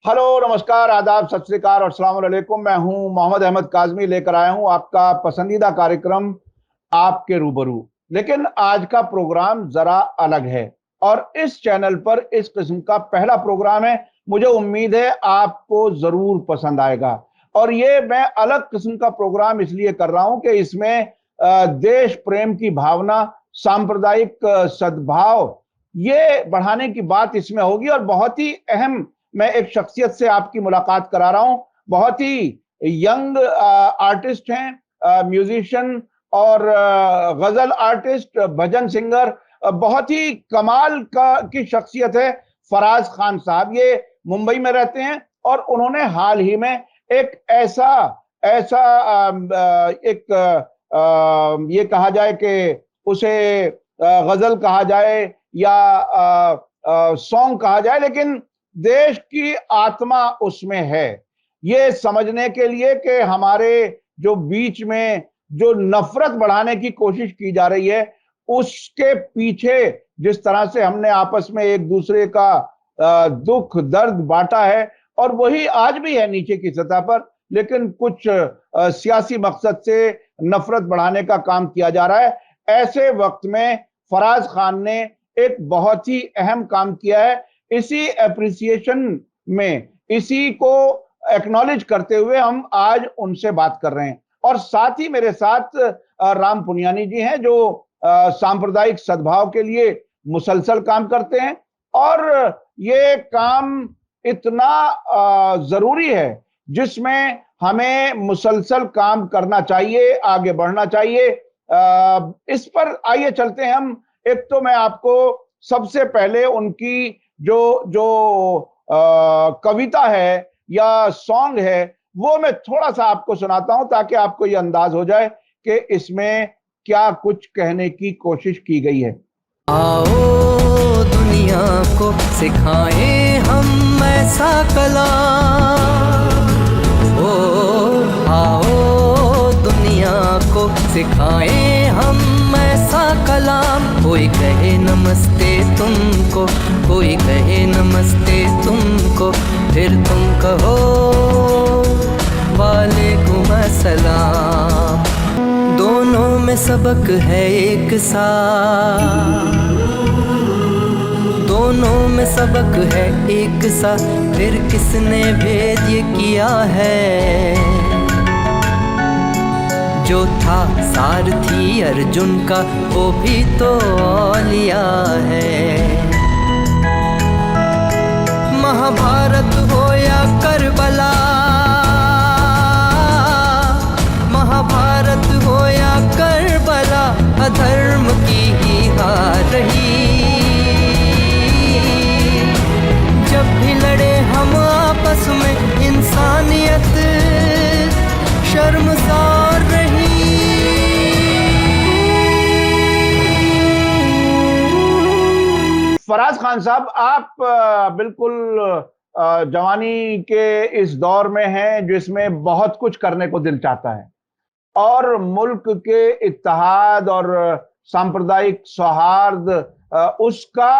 Hello, नमस्कार, आदाब, सत श्री अकाल और अस्सलाम वालेकुम। मैं हूं मोहम्मद अहमद काज़मी, लेकर आया हूं आपका पसंदीदा कार्यक्रम आपके रूबरू। लेकिन आज का प्रोग्राम जरा अलग है और इस चैनल पर इस किस्म का पहला प्रोग्राम है। मुझे उम्मीद है आपको जरूर पसंद आएगा। और ये मैं अलग किस्म का प्रोग्राम इसलिए कर रहा हूं कि इसमें देश प्रेम की भावना, सांप्रदायिक सद्भाव, ये बढ़ाने की बात इसमें होगी। और बहुत ही अहम, मैं एक शख्सियत से आपकी मुलाकात करा रहा हूं। बहुत ही यंग आर्टिस्ट हैं, म्यूजिशियन और गजल आर्टिस्ट, भजन सिंगर, बहुत ही कमाल की शख्सियत है फराज खान साहब। ये मुंबई में रहते हैं और उन्होंने हाल ही में एक ऐसा ऐसा एक ये कहा जाए कि उसे गजल कहा जाए या सॉन्ग कहा जाए, लेकिन देश की आत्मा उसमें है। ये समझने के लिए कि हमारे जो बीच में जो नफरत बढ़ाने की कोशिश की जा रही है, उसके पीछे जिस तरह से हमने आपस में एक दूसरे का दुख दर्द बांटा है, और वही आज भी है नीचे की सतह पर, लेकिन कुछ सियासी मकसद से नफरत बढ़ाने का काम किया जा रहा है। ऐसे वक्त में फराज खान ने एक बहुत ही अहम काम किया है। इसी एप्रिसिएशन में, इसी को एक्नॉलेज करते हुए हम आज उनसे बात कर रहे हैं। और साथ ही मेरे साथ राम पुनियानी जी हैं, जो सांप्रदायिक सद्भाव के लिए मुसलसल काम करते हैं। और ये काम इतना जरूरी है जिसमें हमें मुसलसल काम करना चाहिए, आगे बढ़ना चाहिए। इस पर आइए चलते हैं हम। एक तो मैं आपको सबसे पहले उनकी जो जो कविता है या सॉन्ग है, वो मैं थोड़ा सा आपको सुनाता हूं ताकि आपको ये अंदाज हो जाए कि इसमें क्या कुछ कहने की कोशिश की गई है। आओ दुनिया को सिखाएं हम ऐसा कलाम। ओ आओ दुनिया को सिखाएं हम ऐसा कलाम। कोई कहे नमस्ते तुमको, कोई कहे नमस्ते तुमको, फिर तुम कहो वालेकुम अस्सलाम। दोनों में सबक है एक सा, दोनों में सबक है एक सा, फिर किसने भेद ये किया है। जो था सारथी अर्जुन का वो भी तो औलिया है। महाभारत हो या करबला, महाभारत हो या करबला, अधर्म की ही हार रही। जब भी लड़े हम आपस में इंसानियत शर्मसार रही। फराज खान साहब, आप बिल्कुल जवानी के इस दौर में हैं जिसमें बहुत कुछ करने को दिल चाहता है, और मुल्क के इत्तेहाद और सांप्रदायिक सौहार्द, उसका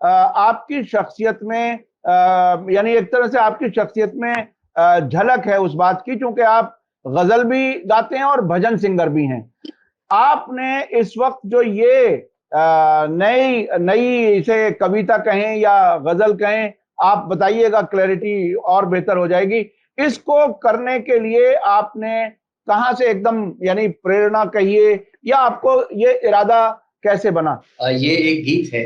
आपकी शख्सियत में, यानी एक तरह से आपकी शख्सियत में झलक है उस बात की, क्योंकि आप गजल भी गाते हैं और भजन सिंगर भी हैं। आपने इस वक्त जो ये नई नई, इसे कविता कहें या गजल कहें, आप बताइएगा, क्लैरिटी और बेहतर हो जाएगी। इसको करने के लिए आपने कहां से एकदम, यानी प्रेरणा कहिए, या आपको ये इरादा कैसे बना? ये एक गीत है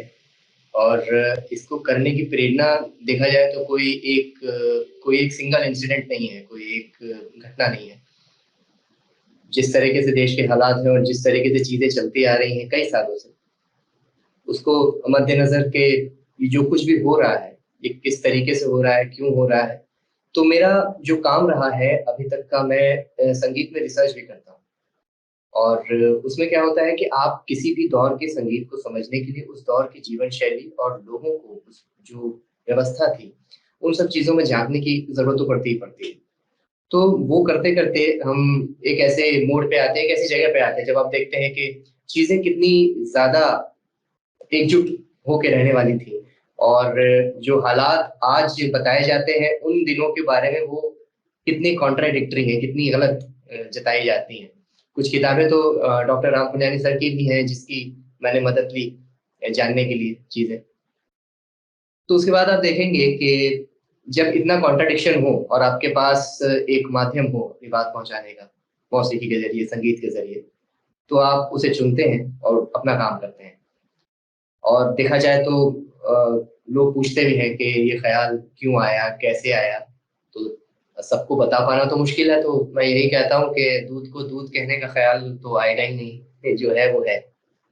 और इसको करने की प्रेरणा देखा जाए तो कोई एक सिंगल इंसिडेंट नहीं है, कोई एक घटना नहीं है। जिस तरीके से देश के हालात हैं और जिस तरीके से चीजें चलती आ रही हैं कई सालों से, उसको मद्देनजर के ये जो कुछ भी हो रहा है, ये किस तरीके से हो रहा है, क्यों हो रहा है। तो मेरा जो काम रहा है अभी तक का, मैं संगीत में रिसर्च भी करता हूँ। और उसमें क्या होता है कि आप किसी भी दौर के संगीत को समझने के लिए उस दौर की जीवन शैली और लोगों को, उस जो व्यवस्था थी, उन सब चीज़ों में झाँकने की ज़रूरत तो पड़ती ही पड़ती है। तो वो करते-करते हम एक ऐसे मोड़ पे आते हैं, एक ऐसी जगह पे आते हैं जब आप देखते हैं कि चीज़ें कितनी ज़्यादा एकजुट होके रहने वाली थी, और जो हालात आज बताए जाते हैं उन दिनों के बारे में वो कितनी कॉन्ट्राडिक्टरी है, कितनी गलत जताई जाती हैं। कुछ किताबें तो डॉक्टर राम पुनियानी सर की भी हैं जिसकी मैंने मदद ली जानने के लिए चीजें। तो उसके बाद आप देखेंगे कि जब इतना कॉन्ट्राडिक्शन हो और आपके पास एक माध्यम हो अपनी बात पहुंचाने का, मौसीकी के जरिए, संगीत के जरिए, तो आप उसे चुनते हैं और अपना काम करते हैं। और देखा जाए तो लोग पूछते भी हैं कि ये ख्याल क्यों आया, कैसे आया, तो सबको बता पाना तो मुश्किल है। तो मैं यही कहता हूँ कि दूध को दूध कहने का ख्याल तो आएगा ही नहीं, ये जो है वो है।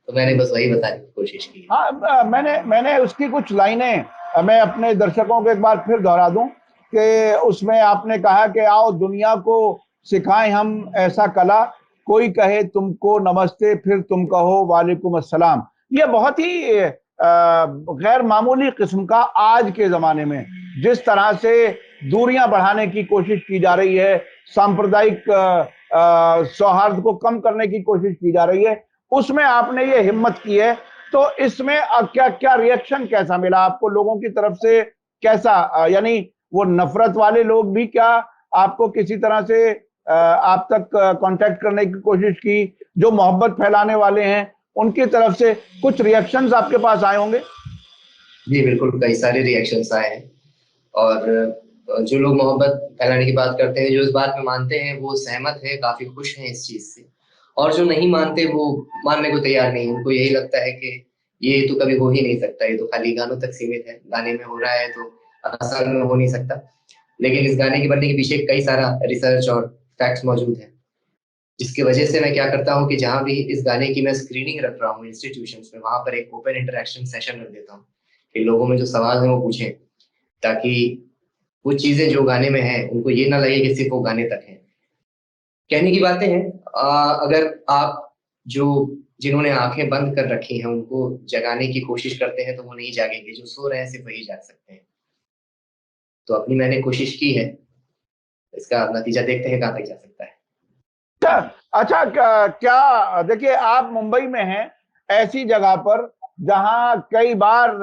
तो मैंने बस वही बताने की कोशिश की है। हाँ, मैंने उसकी कुछ लाइनें मैं अपने दर्शकों को एक बार फिर दोहरा दूं कि उसमें आपने कहा कि आओ दुनिया को सिखाएं हम ऐसा कला, कोई कहे तुमको नमस्ते फिर तुम कहो वालेकुम अस्सलाम। ये बहुत ही गैर मामूली किस्म का आज के जमाने में जिस तरह से दूरियां बढ़ाने की कोशिश की जा रही है, सांप्रदायिक सौहार्द को कम करने की कोशिश की जा रही है, उसमें आपने ये हिम्मत की है। तो इसमें क्या क्या रिएक्शन कैसा मिला आपको लोगों की तरफ से? कैसा यानी वो नफरत वाले लोग भी क्या आपको किसी तरह से आप तक कांटेक्ट करने की कोशिश की? जो मोहब्बत फैलाने वाले हैं उनकी तरफ से कुछ रिएक्शंस आपके पास आए होंगे? जी बिल्कुल, कई सारे रिएक्शंस आए हैं। और जो लोग मोहब्बत फैलाने की बात करते हैं, जो इस बात में मानते हैं, वो सहमत हैं, काफी खुश हैं इस चीज से। और जो नहीं मानते वो मानने को तैयार नहीं। उनको यही लगता है कि ये तो कभी हो ही नहीं सकता, ये तो खाली गानों तक सीमित है, गाने में हो रहा है तो असल में हो नहीं सकता। लेकिन इस गाने के बनने के पीछे कई सारा रिसर्च और फैक्ट्स मौजूद है, जिसकी वजह से मैं क्या करता हूँ कि जहाँ भी इस गाने की मैं स्क्रीनिंग रख रहा हूँ इंस्टीट्यूशंस में, वहां पर एक ओपन इंटरेक्शन सेशन रख देता हूँ कि लोगों में जो सवाल है वो पूछें, ताकि वो चीजें जो गाने में है उनको ये ना लगे कि सिर्फ वो गाने तक है। कहने की बातें हैं, अगर आप जो जिन्होंने आंखें बंद कर रखी हैं उनको जगाने की कोशिश करते हैं तो वो नहीं जागेंगे, जो सो रहे हैं सिर्फ वही जाग सकते हैं। तो अपनी मैंने कोशिश की है, इसका नतीजा देखते हैं कहाँ तक जा सकता है। अच्छा, क्या देखिए आप मुंबई में हैं, ऐसी जगह पर जहां कई बार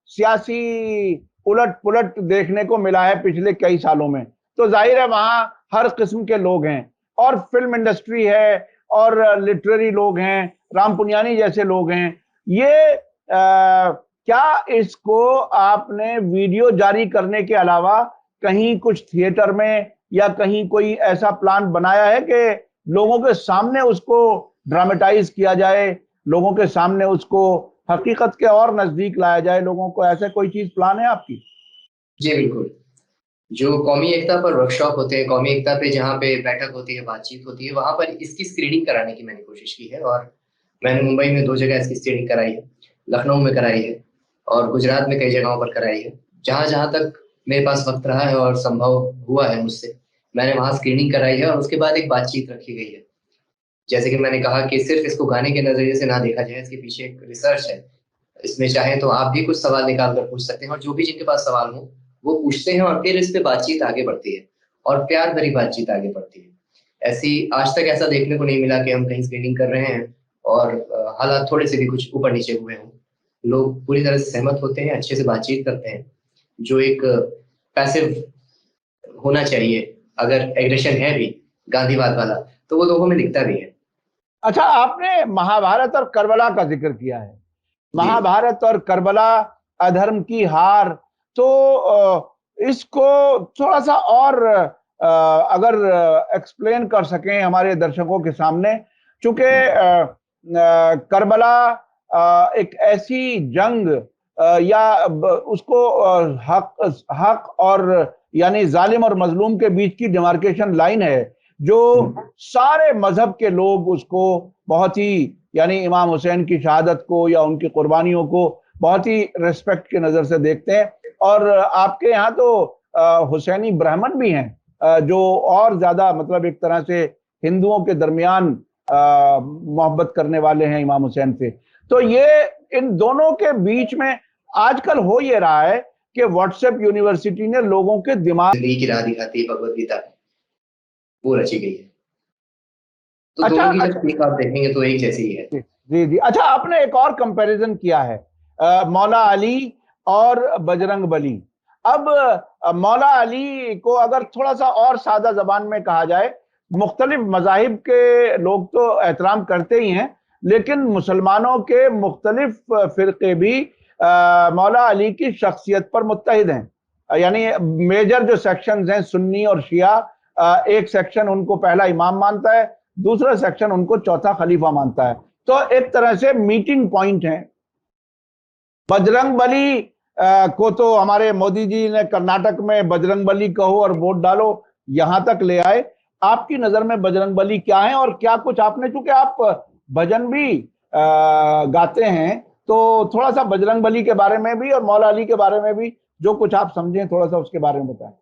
सियासी उलट पुलट देखने को मिला है पिछले कई सालों में, तो जाहिर है वहां हर किस्म के लोग हैं और फिल्म इंडस्ट्री है और लिटरेरी लोग हैं, राम पुनियानी जैसे लोग हैं। ये क्या इसको आपने वीडियो जारी करने के अलावा कहीं कुछ थिएटर में या कहीं कोई ऐसा प्लान बनाया है कि लोगों के सामने उसको ड्रामेटाइज किया जाए, लोगों के सामने उसको हकीकत के और नजदीक लाया जाए लोगों को? ऐसे कोई चीज प्लान है आपकी? जी बिल्कुल। जो कौमी एकता पर वर्कशॉप होते हैं, कौमी एकता पे जहाँ पे बैठक होती है, बातचीत होती है, वहां पर इसकी स्क्रीनिंग कराने की मैंने कोशिश की है। और मैंने मुंबई में 2 जगह इसकी स्क्रीनिंग कराई है, लखनऊ में कराई है और गुजरात में कई जगहों पर कराई है। जहाँ जहाँ तक मेरे पास वक्त रहा है और संभव हुआ है मुझसे, मैंने वहाँ स्क्रीनिंग कराई है और उसके बाद एक बातचीत रखी गई है। जैसे कि मैंने कहा कि सिर्फ इसको गाने के नजरिए से ना देखा जाए, इसके पीछे एक रिसर्च है। इसमें चाहे तो आप भी कुछ सवाल निकाल कर पूछ सकते हैं और जो भी जिनके पास सवाल हो वो पूछते हैं और फिर इस पे बातचीत आगे बढ़ती है और प्यार भरी बातचीत आगे बढ़ती है। ऐसी आज तक ऐसा देखने को नहीं मिला कि हम कहीं स्क्रीनिंग कर रहे हैं और हालात थोड़े से भी कुछ ऊपर नीचे हुए हों। लोग पूरी तरह से सहमत होते हैं, अच्छे से बातचीत करते हैं। जो एक पैसिव होना चाहिए, अगर एग्रेशन है भी गांधीवाद वाला, तो वो लोगों में दिखता भी है। अच्छा, आपने महाभारत और करबला का जिक्र किया है। महाभारत और करबला, अधर्म की हार, तो इसको थोड़ा सा और अगर एक्सप्लेन कर सकें हमारे दर्शकों के सामने, चूंकि करबला एक ऐसी जंग या उसको हक और यानी जालिम और मजलूम के बीच की डिमार्केशन लाइन है, जो सारे मजहब के लोग उसको बहुत ही, यानी इमाम हुसैन की शहादत को या उनकी कुर्बानियों को बहुत ही रिस्पेक्ट की नजर से देखते हैं। और आपके यहाँ तो हुसैनी ब्राह्मण भी हैं जो और ज्यादा मतलब एक तरह से हिंदुओं के दरमियान मोहब्बत करने वाले हैं इमाम हुसैन से। तो ये इन दोनों के बीच में आजकल हो ये रहा है कि व्हाट्सएप यूनिवर्सिटी ने लोगों के दिमाग की राह दिखाती है, भगवद गीता वो रची गई है। तो अच्छा, दोनों की जब तस्वीर आप देखेंगे तो एक जैसी ही है। जी जी। अच्छा, आपने एक और कंपैरिजन किया है मौला अली और बजरंग बली। अब मौला अली को अगर थोड़ा सा और सादा जबान में कहा जाए, मुख्तलिफ मज़ाहिब के लोग तो एहतराम करते ही हैं, लेकिन मुसलमानों के मुख्तलिफ फ़िरक़े भी मौला अली की शख्सियत पर मुत्तहिद हैं। यानी मेजर जो सेक्शंस हैं सुन्नी और शिया, एक सेक्शन उनको पहला इमाम मानता है, दूसरा सेक्शन उनको चौथा खलीफा मानता है। तो एक तरह से मीटिंग पॉइंट है। बजरंग बली को तो हमारे मोदी जी ने कर्नाटक में बजरंग बली कहो और वोट डालो यहां तक ले आए। आपकी नजर में बजरंग बली क्या है और क्या कुछ आपने, चूंकि आप भजन भी गाते हैं, तो थोड़ा सा बजरंग बली के बारे में भी और मौला अली के बारे में भी जो कुछ आप समझें थोड़ा सा उसके बारे में बताएं।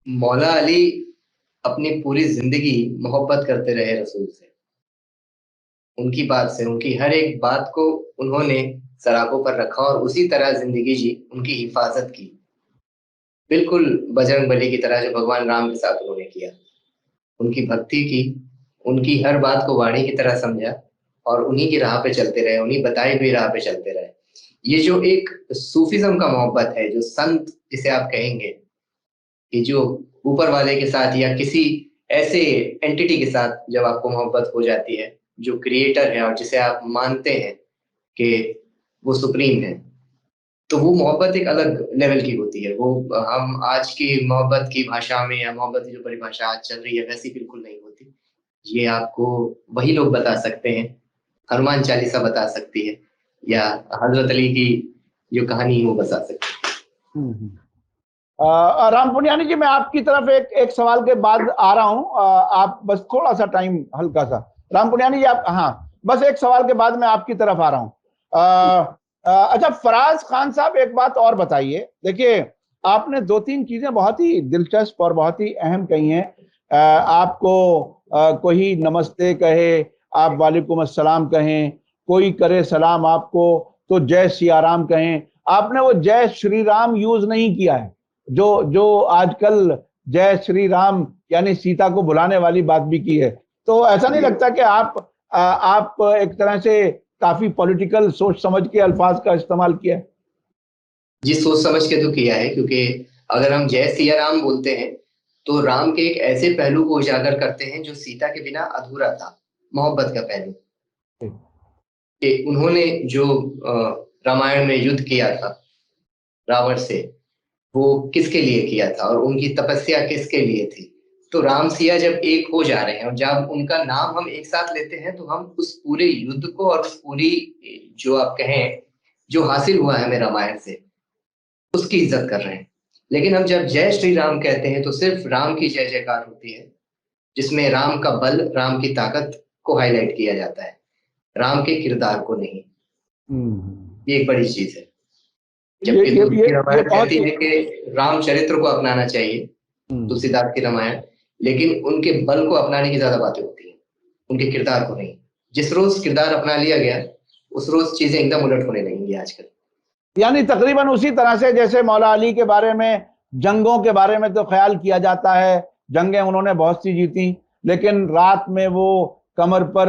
मौला अली अपनी पूरी जिंदगी मोहब्बत करते रहे रसूल से, उनकी बात से, उनकी हर एक बात को उन्होंने सराखों पर रखा और उसी तरह जिंदगी जी, उनकी हिफाजत की, बिल्कुल बजरंग बली की तरह जो भगवान राम के साथ उन्होंने किया। उनकी भक्ति की, उनकी हर बात को वाणी की तरह समझा और उन्हीं की राह पे चलते रहे, उन्हीं बताई हुई राह पे चलते रहे। ये जो एक सूफिज्म का मोहब्बत है, जो संत जिसे आप कहेंगे कि जो ऊपर वाले के साथ या किसी ऐसे एंटिटी के साथ जब आपको मोहब्बत हो जाती है जो क्रिएटर है और जिसे आप मानते हैं कि वो सुप्रीम है, तो वो मोहब्बत एक अलग लेवल की होती है। वो हम आज की मोहब्बत की भाषा में या मोहब्बत की जो परिभाषा आज चल रही है वैसी बिल्कुल नहीं होती। ये आपको वही लोग बता सकते हैं, हनुमान चालीसा बता सकती है या हजरत अली की जो कहानी वो बता सकती है। राम पुनियानी जी, मैं आपकी तरफ एक सवाल के बाद आ रहा हूं। आप बस थोड़ा सा टाइम, हल्का सा। राम पुनियानी जी आप, हाँ, बस एक सवाल के बाद मैं आपकी तरफ आ रहा हूं। अच्छा, फराज खान साहब, एक बात और बताइए। देखिए, आपने दो तीन चीजें बहुत ही दिलचस्प और बहुत ही अहम कही हैं। आपको कोई नमस्ते कहे, आप वालेकुम अस्सलाम कहें, कोई करे सलाम आपको तो जय सिया राम कहें। आपने वो जय श्री राम यूज नहीं किया है जो आजकल जय श्री राम यानी सीता को बुलाने वाली बात भी की है। तो ऐसा नहीं लगता कि आप एक तरह से काफी पॉलिटिकल सोच समझ के अल्फाज का इस्तेमाल किया है? जी, सोच समझ के तो किया है, क्योंकि अगर हम जय सिया राम बोलते हैं तो राम के एक ऐसे पहलू को उजागर करते हैं जो सीता के बिना अधूरा था, मोहब्बत का पहलू। कि उन्होंने जो रामायण में युद्ध किया था रावण से, वो किसके लिए किया था और उनकी तपस्या किसके लिए थी। तो राम सिया जब एक हो जा रहे हैं और जब उनका नाम हम एक साथ लेते हैं तो हम उस पूरे युद्ध को और उस पूरी, जो आप कहें, जो हासिल हुआ है हमें रामायण से, उसकी इज्जत कर रहे हैं। लेकिन हम जब जय श्री राम कहते हैं तो सिर्फ राम की जय जयकार होती है, जिसमें राम का बल, राम की ताकत को हाईलाइट किया जाता है, राम के किरदार को नहीं। ये एक बड़ी चीज है। जबकि दूसरी रामायण कहती है कि राम चरित्र को अपनाना चाहिए, तुलसीदास की रामायण, लेकिन उनके बल को अपनाने की ज्यादा बातें होती हैं, उनके किरदार को नहीं। जिस रोज किरदार अपना लिया गया उस रोज चीजें एकदम उलट होने लगेंगी आजकल। यानी तकरीबन उसी तरह से जैसे मौला अली के बारे में, जंगों के बारे में तो ख्याल किया जाता है, जंगें उन्होंने बहुत सी जीती, लेकिन रात में वो कमर पर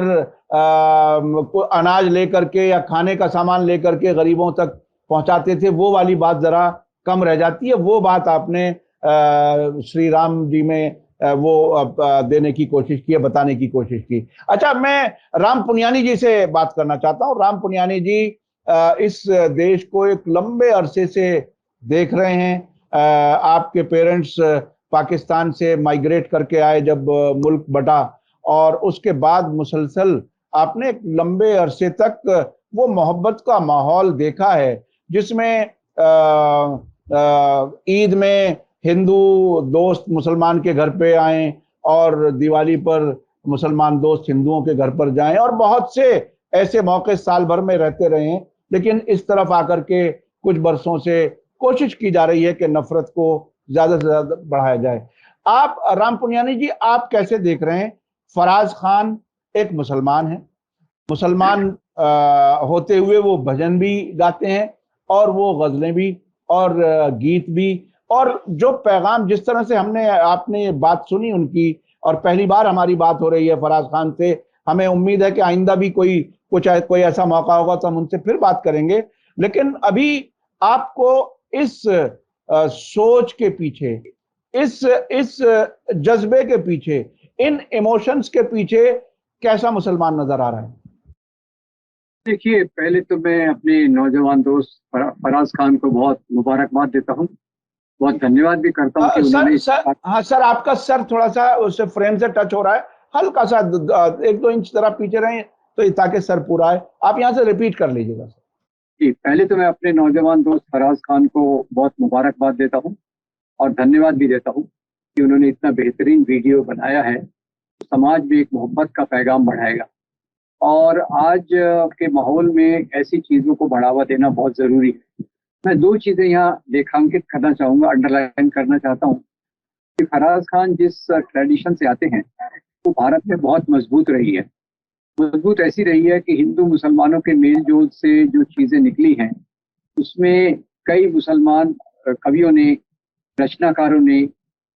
अनाज लेकर के या खाने का सामान लेकर के गरीबों तक पहुंचाते थे, वो वाली बात जरा कम रह जाती है। वो बात आपने श्री राम जी में वो देने की कोशिश की है, बताने की कोशिश की। अच्छा, मैं राम पुनियानी जी से बात करना चाहता हूँ। राम पुनियानी जी इस देश को एक लंबे अरसे से देख रहे हैं। आपके पेरेंट्स पाकिस्तान से माइग्रेट करके आए जब मुल्क बटा, और उसके बाद मुसलसल आपने एक लंबे अरसे तक वो मोहब्बत का माहौल देखा है, जिसमें ईद में हिंदू दोस्त मुसलमान के घर पे आए और दिवाली पर मुसलमान दोस्त हिंदुओं के घर पर जाएं, और बहुत से ऐसे मौके साल भर में रहते रहे हैं। लेकिन इस तरफ आकर के कुछ बरसों से कोशिश की जा रही है कि नफरत को ज्यादा से ज्यादा बढ़ाया जाए। आप राम पुनियानी जी, आप कैसे देख रहे हैं? फराज खान एक मुसलमान है, मुसलमान होते हुए वो भजन भी गाते हैं और वो गजलें भी और गीत भी, और जो पैगाम, जिस तरह से आपने बात सुनी उनकी, और पहली बार हमारी बात हो रही है फराज खान से, हमें उम्मीद है कि आइंदा भी कोई ऐसा मौका होगा तो हम उनसे फिर बात करेंगे। लेकिन अभी आपको इस सोच के पीछे, इस जज्बे के पीछे, इन इमोशंस के पीछे कैसा मुसलमान नजर आ रहा है? देखिए, पहले तो मैं अपने नौजवान दोस्त फराज खान को बहुत मुबारकबाद देता हूँ, बहुत धन्यवाद भी करता हूँ कि सर उन्होंने सर हाँ सर, आपका सर थोड़ा सा उससे फ्रेम से टच हो रहा है, हल्का सा 1-2 इंच तरह पीछे रहें तो ताकि सर पूरा है। आप यहाँ से रिपीट कर लीजिएगा सर। जी, पहले तो मैं अपने नौजवान दोस्त फराज खान को बहुत मुबारकबाद देता हूँ और धन्यवाद भी देता हूँ कि उन्होंने इतना बेहतरीन वीडियो बनाया है, समाज में एक मोहब्बत का पैगाम बढ़ाएगा। और आज के माहौल में ऐसी चीज़ों को बढ़ावा देना बहुत ज़रूरी है। मैं 2 चीज़ें यहाँ रेखांकित करना चाहूँगा, अंडरलाइन करना चाहता हूँ कि फराज खान जिस ट्रेडिशन से आते हैं वो भारत में बहुत मजबूत रही है। मजबूत ऐसी रही है कि हिंदू मुसलमानों के मेल जोल से जो चीज़ें निकली हैं उसमें कई मुसलमान कवियों ने, रचनाकारों ने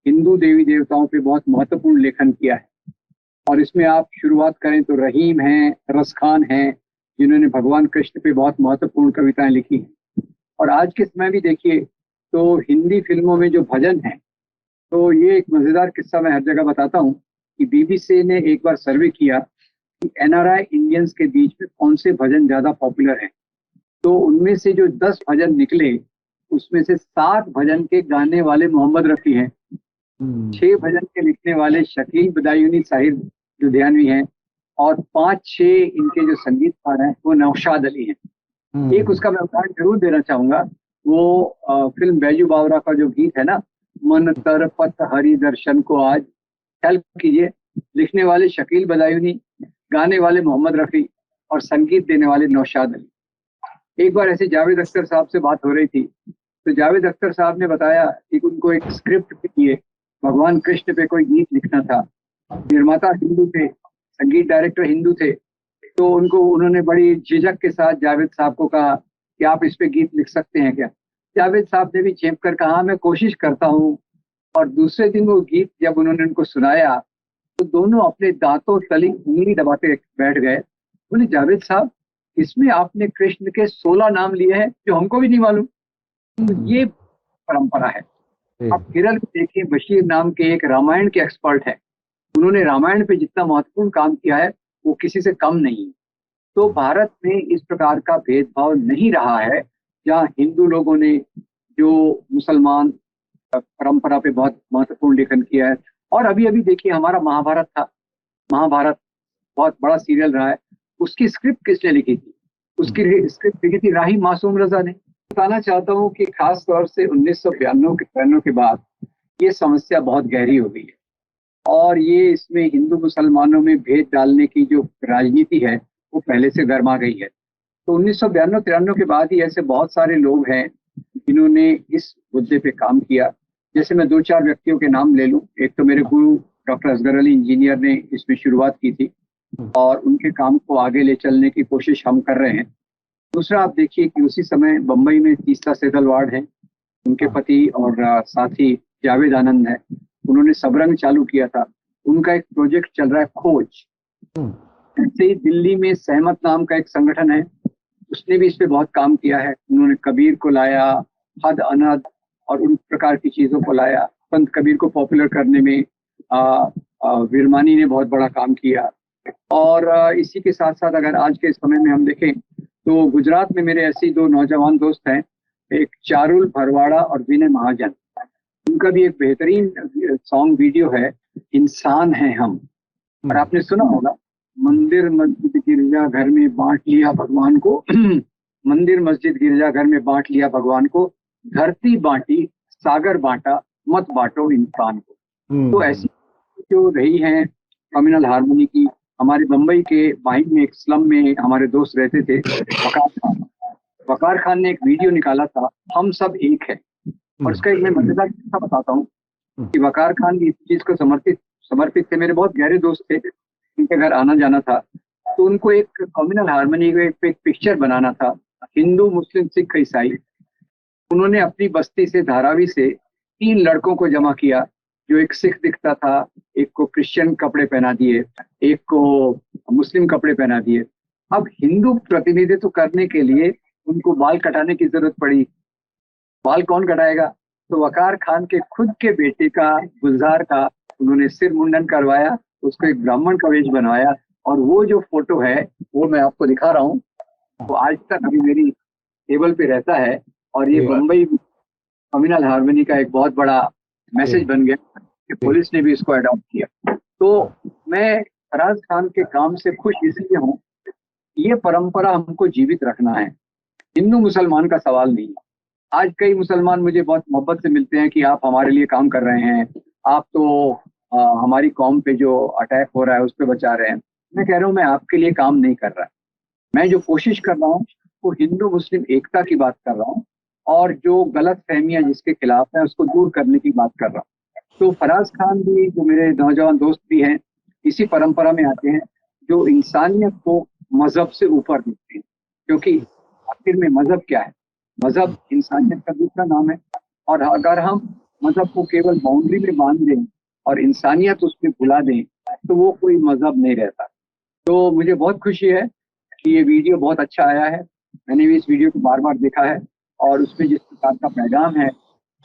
हिंदू देवी देवताओं पे बहुत महत्वपूर्ण लेखन किया है। और इसमें आप शुरुआत करें तो रहीम हैं, रस खान हैं, जिन्होंने भगवान कृष्ण पे बहुत महत्वपूर्ण कविताएं लिखी हैं। और आज के समय भी देखिए तो हिंदी फिल्मों में जो भजन हैं, तो ये एक मज़ेदार किस्सा मैं हर जगह बताता हूँ कि बीबीसी ने एक बार सर्वे किया कि एनआरआई इंडियंस के बीच में कौन से भजन ज़्यादा पॉपुलर हैं। तो उनमें से जो 10 भजन निकले उसमें से 7 भजन के गाने वाले मोहम्मद रफ़ी हैं, 6 भजन के लिखने वाले शकील बदायूनी साहिर लुधियानवी हैं और 5-6 इनके जो संगीतकार हैं वो नौशाद अली हैं। एक उसका मैं उदाहरण जरूर देना चाहूंगा, वो फिल्म बैजू बावरा का जो गीत है ना, मन तरपत हरि दर्शन को आज, ख्याल कीजिए, लिखने वाले शकील बदायूनी, गाने वाले मोहम्मद रफ़ी और संगीत देने वाले नौशाद अली। एक बार ऐसे जावेद अख्तर साहब से बात हो रही थी तो जावेद अख्तर साहब ने बताया कि उनको एक स्क्रिप्ट के लिए भगवान कृष्ण पे कोई गीत लिखना था। निर्माता हिंदू थे, संगीत डायरेक्टर हिंदू थे, तो उन्होंने बड़ी झिझक के साथ जावेद साहब को कहा कि आप इस पे गीत लिख सकते हैं क्या। जावेद साहब ने भी झेप कर कहा मैं कोशिश करता हूँ। और दूसरे दिन वो गीत जब उन्होंने उनको सुनाया तो दोनों अपने दांतों तली उंगली दबाते बैठ गए। बोले जावेद साहब, इसमें आपने कृष्ण के 16 नाम लिए हैं जो हमको भी नहीं मालूम। तो ये परंपरा है। आप केरल में देखिए, बशीर नाम के एक रामायण के एक्सपर्ट हैं, उन्होंने रामायण पे जितना महत्वपूर्ण काम किया है वो किसी से कम नहीं। तो भारत में इस प्रकार का भेदभाव नहीं रहा है, जहाँ हिंदू लोगों ने जो मुसलमान परंपरा पे बहुत महत्वपूर्ण लेखन किया है। और अभी अभी देखिए हमारा महाभारत था, महाभारत बहुत बड़ा सीरियल रहा है, उसकी स्क्रिप्ट किसने लिखी थी? उसकी स्क्रिप्ट लिखी थी राही मासूम रजा ने। बताना चाहता हूँ कि खास तौर से 1992 के बाद ये समस्या बहुत गहरी हो गई है और ये इसमें हिंदू मुसलमानों में भेद डालने की जो राजनीति है वो पहले से गर्मा गई है। तो 1992-93 के बाद ही ऐसे बहुत सारे लोग हैं जिन्होंने इस मुद्दे पे काम किया। जैसे मैं 2-4 व्यक्तियों के नाम ले लूं। एक तो मेरे गुरु डॉक्टर असगर अली इंजीनियर ने इसमें शुरुआत की थी और उनके काम को आगे ले चलने की कोशिश हम कर रहे हैं। दूसरा, आप देखिए कि उसी समय बम्बई में तीस्ता सेहगलवाड है, उनके पति और साथी जावेद आनंद है, उन्होंने सबरंग चालू किया था, उनका एक प्रोजेक्ट चल रहा है खोज। ऐसे ही दिल्ली में सहमत नाम का एक संगठन है, उसने भी इस पे बहुत काम किया है। उन्होंने कबीर को लाया, हद अनहद और उन प्रकार की चीजों को लाया। संत कबीर को पॉपुलर करने में विरमानी ने बहुत बड़ा काम किया। और इसी के साथ साथ अगर आज के समय में हम देखें तो गुजरात में मेरे ऐसे 2 नौजवान दोस्त हैं, एक चारुल भरवाड़ा और विनय महाजन। उनका भी एक बेहतरीन सॉन्ग वीडियो है, इंसान है हम। और आपने सुना होगा, मंदिर मस्जिद गिरजा घर में बांट लिया भगवान को मंदिर मस्जिद गिरजा घर में बांट लिया भगवान को, धरती बांटी सागर बांटा मत बांटो इंसान को। तो ऐसी जो रही है कम्युनल हार्मनी की। हमारे मुंबई के बाहिर में एक स्लम में हमारे दोस्त रहते थे, वकार खान ने एक वीडियो निकाला था, हम सब एक है। और उसका एक मैं मजेदार किस्सा बताता हूँ कि वकार खान भी इस चीज को समर्पित थे। मेरे बहुत गहरे दोस्त थे, उनके घर आना जाना था, तो उनको एक कम्युनल हार्मनी का एक पिक्चर बनाना था, हिंदू मुस्लिम सिख ईसाई। उन्होंने अपनी बस्ती से, धारावी से 3 लड़कों को जमा किया, जो एक सिख दिखता था, एक को क्रिश्चियन कपड़े पहना दिए, एक को मुस्लिम कपड़े पहना दिए। अब हिंदू प्रतिनिधित्व करने के लिए उनको बाल कटाने की जरूरत पड़ी, बाल कौन कटाएगा? तो वकार खान के खुद के बेटे का, गुलजार का, उन्होंने सिर मुंडन करवाया, उसको एक ब्राह्मण का वेश बनवाया। और वो जो फोटो है वो मैं आपको दिखा रहा हूँ, वो आज तक अभी मेरी टेबल पे रहता है। और ये मुंबई कम्युनल हार्मनी का एक बहुत बड़ा मैसेज बन गया कि पुलिस ने भी इसको अडॉप्ट किया। तो मैं फराज खान के काम से खुश इसलिए हूँ, ये परंपरा हमको जीवित रखना है। हिंदू मुसलमान का सवाल नहीं है। आज कई मुसलमान मुझे बहुत मोहब्बत से मिलते हैं कि आप हमारे लिए काम कर रहे हैं, आप तो हमारी कौम पे जो अटैक हो रहा है उस पर बचा रहे हैं। मैं कह रहा हूँ मैं आपके लिए काम नहीं कर रहा। मैं जो कोशिश कर रहा हूँ वो हिंदू मुस्लिम एकता की बात कर रहा हूँ, और जो गलत फहमियां जिसके खिलाफ है उसको दूर करने की बात कर रहा हूँ। तो फराज खान भी, जो मेरे नौजवान दोस्त भी हैं, इसी परंपरा में आते हैं, जो इंसानियत को मजहब से ऊपर देखते हैं। क्योंकि आखिर में मजहब क्या है? मजहब इंसानियत का दूसरा नाम है। और अगर हम मजहब को केवल बाउंड्री में बांध दें और इंसानियत उसमें भुला दें तो वो कोई मजहब नहीं रहता। तो मुझे बहुत खुशी है कि ये वीडियो बहुत अच्छा आया है। मैंने भी इस वीडियो को बार बार देखा है, और उसमें जिस प्रकार का पैगाम है,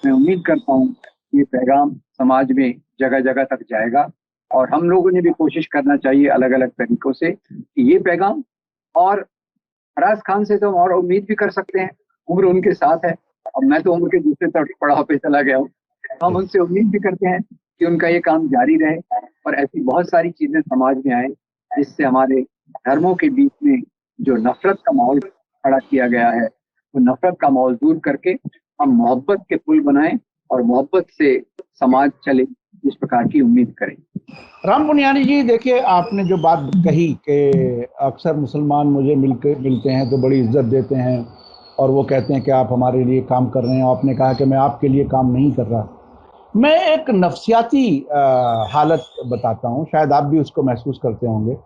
मैं उम्मीद करता हूँ ये पैगाम समाज में जगह जगह तक जाएगा। और हम लोगों ने भी कोशिश करना चाहिए अलग अलग तरीकों से कि ये पैगाम, और फराज खान से तो हम और उम्मीद भी कर सकते हैं, उम्र उनके साथ है। अब मैं तो उम्र के दूसरे पड़ाव पे चला गया हूँ। हम उनसे उम्मीद भी करते हैं कि उनका ये काम जारी रहे और ऐसी बहुत सारी चीजें समाज में आए जिससे हमारे धर्मों के बीच में जो नफरत का माहौल खड़ा किया गया है, वो नफरत का माहौल दूर करके हम मोहब्बत के पुल बनाएं और मोहब्बत से समाज चले, इस प्रकार की उम्मीद करें। राम पुनियानी जी, देखिए आपने जो बात कही कि अक्सर मुसलमान मुझे मिलते हैं तो बड़ी इज्जत देते हैं और वो कहते हैं कि आप हमारे लिए काम कर रहे हैं। आपने कहा कि मैं आपके लिए काम नहीं कर रहा। मैं एक नफ्सियाती हालत बताता हूँ, शायद आप भी उसको महसूस करते होंगे।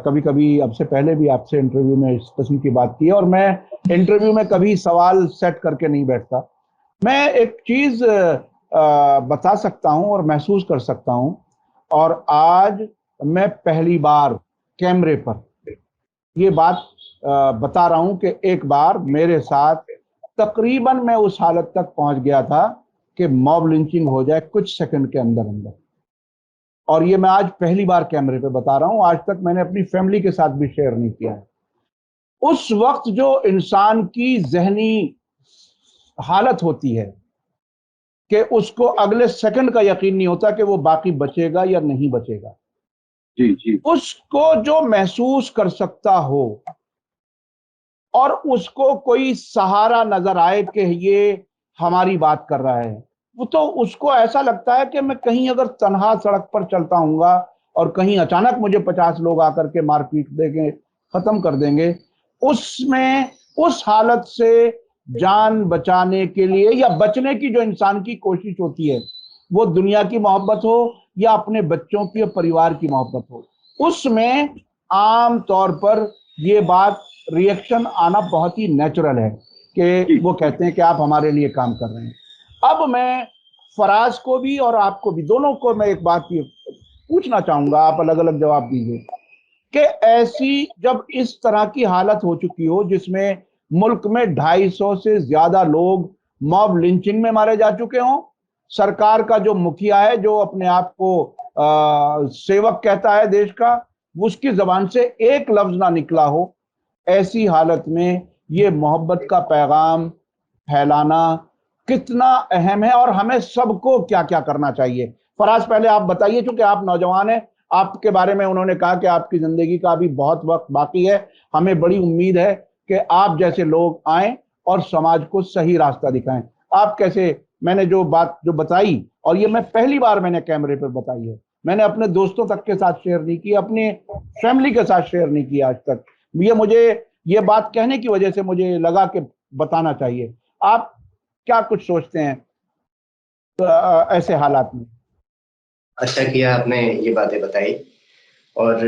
कभी कभी, अब से पहले भी आपसे इंटरव्यू में इस किस्म की बात की है, और मैं इंटरव्यू में कभी सवाल सेट करके नहीं बैठता। मैं एक चीज़ बता सकता हूँ और महसूस कर सकता हूँ, और आज मैं पहली बार कैमरे पर ये बात बता रहा हूँ कि एक बार मेरे साथ तकरीबन मैं उस हालत तक पहुंच गया था कि मॉब लिंचिंग हो जाए कुछ सेकंड के अंदर अंदर। और ये मैं आज पहली बार कैमरे पे बता रहा हूँ, आज तक मैंने अपनी फैमिली के साथ भी शेयर नहीं किया है। उस वक्त जो इंसान की जहनी हालत होती है कि उसको अगले सेकंड का यकीन नहीं होता कि वो बाकी बचेगा या नहीं बचेगा। जी जी। उसको जो महसूस कर सकता हो और उसको कोई सहारा नजर आए कि ये हमारी बात कर रहा है, वो तो उसको ऐसा लगता है कि मैं कहीं अगर तन्हा सड़क पर चलता हूँगा और कहीं अचानक मुझे 50 लोग आकर के मारपीट देंगे, खत्म कर देंगे, उसमें उस हालत से जान बचाने के लिए या बचने की जो इंसान की कोशिश होती है, वो दुनिया की मोहब्बत हो या अपने बच्चों की और परिवार की मोहब्बत हो, उसमें आम तौर पर ये बात रिएक्शन आना बहुत ही नेचुरल है कि वो कहते हैं कि आप हमारे लिए काम कर रहे हैं। अब मैं फराज को भी और आपको भी, दोनों को मैं एक बात ये पूछना चाहूंगा, आप अलग अलग जवाब दीजिए कि ऐसी जब इस तरह की हालत हो चुकी हो जिसमें मुल्क में 250 से ज्यादा लोग मॉब लिंचिंग में मारे जा चुके हों, सरकार का जो मुखिया है, जो अपने आप को सेवक कहता है देश का, उसकी जबान से एक लफ्ज ना निकला हो, ऐसी हालत में ये मोहब्बत का पैगाम फैलाना कितना अहम है और हमें सबको क्या क्या करना चाहिए? फराज, पहले आप बताइए, क्योंकि आप नौजवान हैं, आपके बारे में उन्होंने कहा कि आपकी जिंदगी का अभी बहुत वक्त बाकी है। हमें बड़ी उम्मीद है कि आप जैसे लोग आएं और समाज को सही रास्ता दिखाएं। आप कैसे, मैंने जो बात जो बताई, और ये मैं पहली बार मैंने कैमरे पर बताई है, मैंने अपने दोस्तों तक के साथ शेयर नहीं की, अपनी फैमिली के साथ शेयर नहीं किया आज तक। ये मुझे ये बात कहने की वजह से मुझे लगा कि बताना चाहिए। आप क्या कुछ सोचते हैं ऐसे हालात में? अच्छा किया आपने ये बातें बताई, और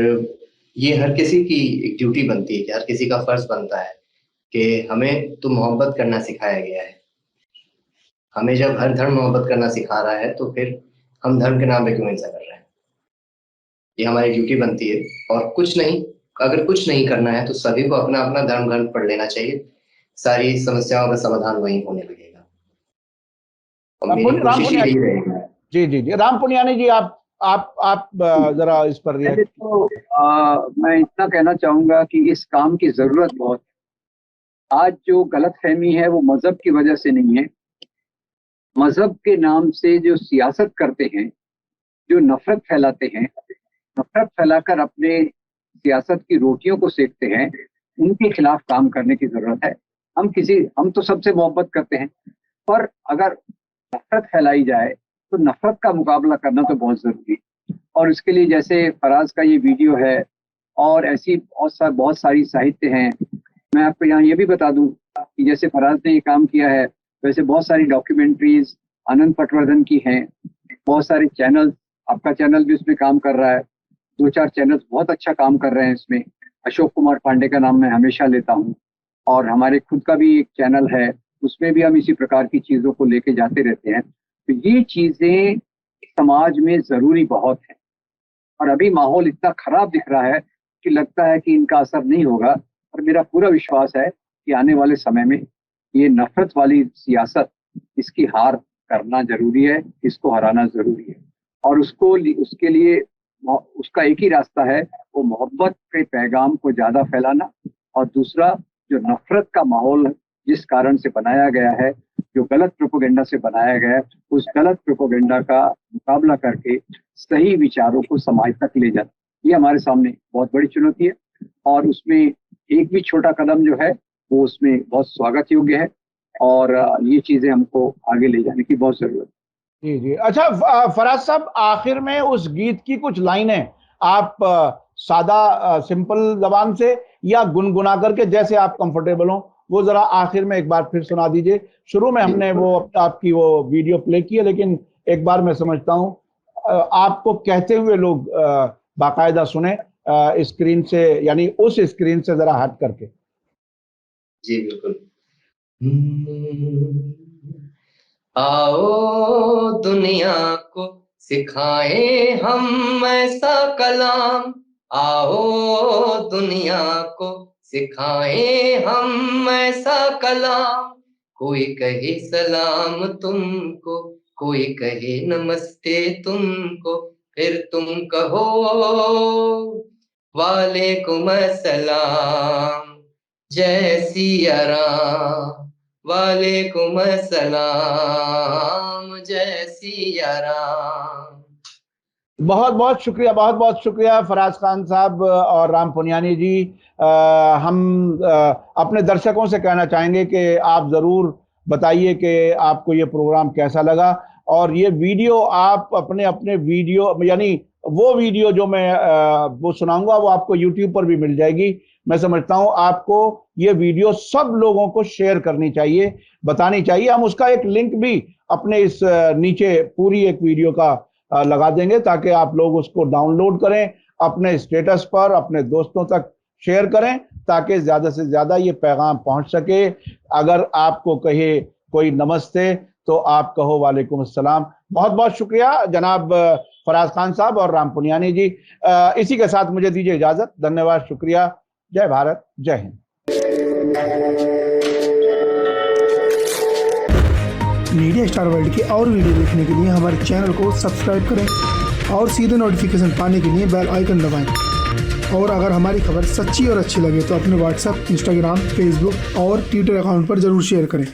ये हर किसी की एक ड्यूटी बनती है कि हर किसी का फर्ज बनता है कि हमें तो मोहब्बत करना सिखाया गया है। हमें जब हर धर्म मोहब्बत करना सिखा रहा है तो फिर हम धर्म के नाम पे क्यों हिंसा कर रहे हैं? ये हमारी ड्यूटी बनती है। और कुछ नहीं, अगर कुछ नहीं करना है तो सभी को अपना अपना धर्म ग्रंथ पढ़ लेना चाहिए, सारी समस्याओं का समाधान वहीं होने लगेगा। और मेरी राम कोशिश पुनियानी यही रहेगी। जी जी जी, राम पुनियानी जी आप जरा इस पर पहले तो मैं इतना कहना चाहूंगा कि इस काम की जरूरत बहुत है। आज जो गलतफहमी है वो मजहब की वजह से नहीं है। मजहब के नाम से जो सियासत करते हैं, जो नफरत फैलाते हैं, नफरत फैलाकर अपने सियासत की रोटियों को सेकते हैं, उनके खिलाफ काम करने की जरूरत है। हम तो सबसे मोहब्बत करते हैं, पर अगर नफरत फैलाई जाए तो नफरत का मुकाबला करना तो बहुत जरूरी है। और इसके लिए जैसे फराज का ये वीडियो है और ऐसी बहुत सारी साहित्य हैं। मैं आपको यहाँ ये भी बता दूं कि जैसे फराज ने ये काम किया है, वैसे बहुत सारी डॉक्यूमेंट्रीज आनंद पटवर्धन की हैं, बहुत सारे चैनल, आपका चैनल भी उसमें काम कर रहा है, 2-4 चैनल्स बहुत अच्छा काम कर रहे हैं इसमें। अशोक कुमार पांडे का नाम मैं हमेशा लेता हूँ, और हमारे खुद का भी एक चैनल है, उसमें भी हम इसी प्रकार की चीज़ों को लेके जाते रहते हैं। तो ये चीज़ें समाज में ज़रूरी बहुत है, और अभी माहौल इतना खराब दिख रहा है कि लगता है कि इनका असर नहीं होगा। और मेरा पूरा विश्वास है कि आने वाले समय में ये नफरत वाली सियासत, इसकी हार करना जरूरी है, इसको हराना जरूरी है। और उसके लिए उसका एक ही रास्ता है, वो मोहब्बत के पैगाम को ज्यादा फैलाना, और दूसरा जो नफरत का माहौल जिस कारण से बनाया गया है, जो गलत प्रोपेगेंडा से बनाया गया है, उस गलत प्रोपेगेंडा का मुकाबला करके सही विचारों को समाज तक ले जाना, ये हमारे सामने बहुत बड़ी चुनौती है। और उसमें एक भी छोटा कदम जो है वो उसमें बहुत स्वागत योग्य है, और ये चीजें हमको आगे ले जाने की बहुत जरूरत है। जी जी। अच्छा फराज साहब, आखिर में उस गीत की कुछ लाइनें आप सादा सिंपल जबान से या गुनगुना करके, जैसे आप कंफर्टेबल हो, वो जरा आखिर में एक बार फिर सुना दीजिए। शुरू में हमने वो आपकी वो वीडियो प्ले की है, लेकिन एक बार मैं समझता हूँ आपको कहते हुए लोग बाकायदा सुने स्क्रीन से, यानी उस स्क्रीन से जरा हट करके। जी बिल्कुल। आओ दुनिया को सिखाएं हम ऐसा कलाम, आओ दुनिया को सिखाएं हम ऐसा कलाम। कोई कहे सलाम तुमको, कोई कहे नमस्ते तुमको, फिर तुम कहो वालेकुम अस्सलाम, जय सिया राम, वालेकुम अस्सलाम, जय सिया राम। बहुत बहुत शुक्रिया फराज खान साहब और राम पुनियानी जी। हम अपने दर्शकों से कहना चाहेंगे कि आप ज़रूर बताइए कि आपको ये प्रोग्राम कैसा लगा, और ये वीडियो आप अपने वीडियो, यानी वो वीडियो जो मैं वो सुनाऊंगा, वो आपको YouTube पर भी मिल जाएगी। मैं समझता हूँ आपको ये वीडियो सब लोगों को शेयर करनी चाहिए, बतानी चाहिए। हम उसका एक लिंक भी अपने इस नीचे पूरी एक वीडियो का लगा देंगे, ताकि आप लोग उसको डाउनलोड करें, अपने स्टेटस पर अपने दोस्तों तक शेयर करें, ताकि ज़्यादा से ज़्यादा ये पैगाम पहुंच सके। अगर आपको कहे कोई नमस्ते तो आप कहो वालेकुम अस्सलाम। बहुत बहुत शुक्रिया जनाब फराज खान साहब और राम पुनियानी जी। इसी के साथ मुझे दीजिए इजाज़त। धन्यवाद, शुक्रिया। जय भारत, जय हिंद। मीडिया स्टार वर्ल्ड की और वीडियो देखने के लिए हमारे चैनल को सब्सक्राइब करें और सीधे नोटिफिकेशन पाने के लिए बेल आइकन दबाएं। और अगर हमारी खबर सच्ची और अच्छी लगे तो अपने व्हाट्सएप, इंस्टाग्राम, फेसबुक और ट्विटर अकाउंट पर जरूर शेयर करें।